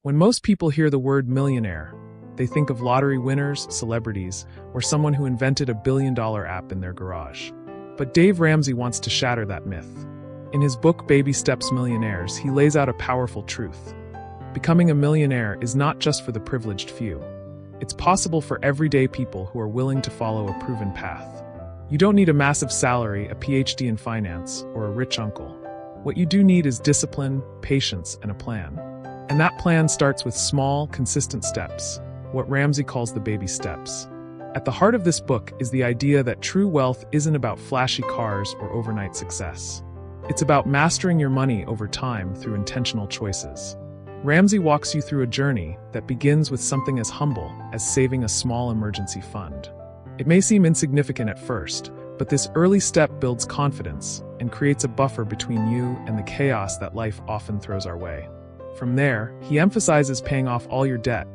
When most people hear the word millionaire, they think of lottery winners, celebrities, or someone who invented a billion-dollar app in their garage. But Dave Ramsey wants to shatter that myth. In his book Baby Steps Millionaires, he lays out a powerful truth. Becoming a millionaire is not just for the privileged few. It's possible for everyday people who are willing to follow a proven path. You don't need a massive salary, a PhD in finance, or a rich uncle. What you do need is discipline, patience, and a plan. And that plan starts with small, consistent steps, what Ramsey calls the baby steps. At the heart of this book is the idea that true wealth isn't about flashy cars or overnight success. It's about mastering your money over time through intentional choices. Ramsey walks you through a journey that begins with something as humble as saving a small emergency fund. It may seem insignificant at first, but this early step builds confidence and creates a buffer between you and the chaos that life often throws our way. From there, he emphasizes paying off all your debt,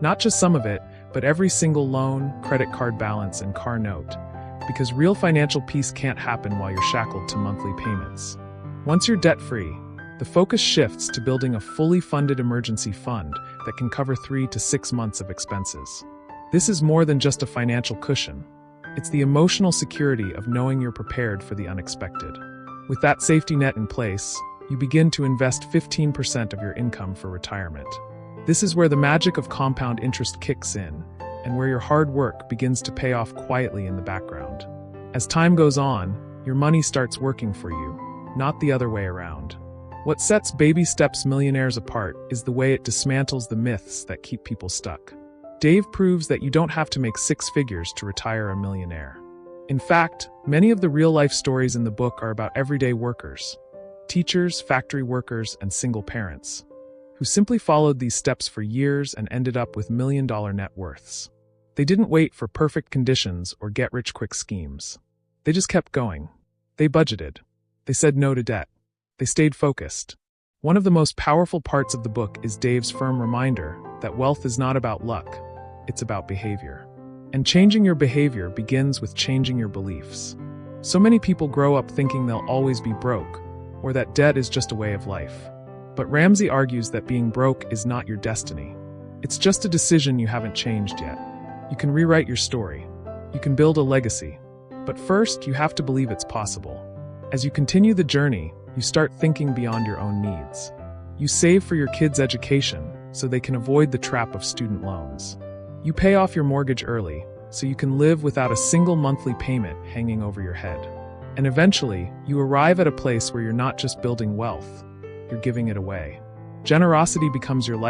not just some of it, but every single loan, credit card balance, and car note, because real financial peace can't happen while you're shackled to monthly payments. Once you're debt-free, the focus shifts to building a fully funded emergency fund that can cover 3 to 6 months of expenses. This is more than just a financial cushion. It's the emotional security of knowing you're prepared for the unexpected. With that safety net in place, you begin to invest 15% of your income for retirement. This is where the magic of compound interest kicks in, and where your hard work begins to pay off quietly in the background. As time goes on, your money starts working for you, not the other way around. What sets Baby Steps Millionaires apart is the way it dismantles the myths that keep people stuck. Dave proves that you don't have to make 6 figures to retire a millionaire. In fact, many of the real-life stories in the book are about everyday workers, teachers, factory workers, and single parents, who simply followed these steps for years and ended up with million-dollar net worths. They didn't wait for perfect conditions or get-rich-quick schemes. They just kept going. They budgeted. They said no to debt. They stayed focused. One of the most powerful parts of the book is Dave's firm reminder that wealth is not about luck, it's about behavior. And changing your behavior begins with changing your beliefs. So many people grow up thinking they'll always be broke, or that debt is just a way of life. But Ramsey argues that being broke is not your destiny. It's just a decision you haven't changed yet. You can rewrite your story. You can build a legacy. But first, you have to believe it's possible. As you continue the journey, you start thinking beyond your own needs. You save for your kids' education so they can avoid the trap of student loans. You pay off your mortgage early so you can live without a single monthly payment hanging over your head. And eventually, you arrive at a place where you're not just building wealth, you're giving it away. Generosity becomes your life.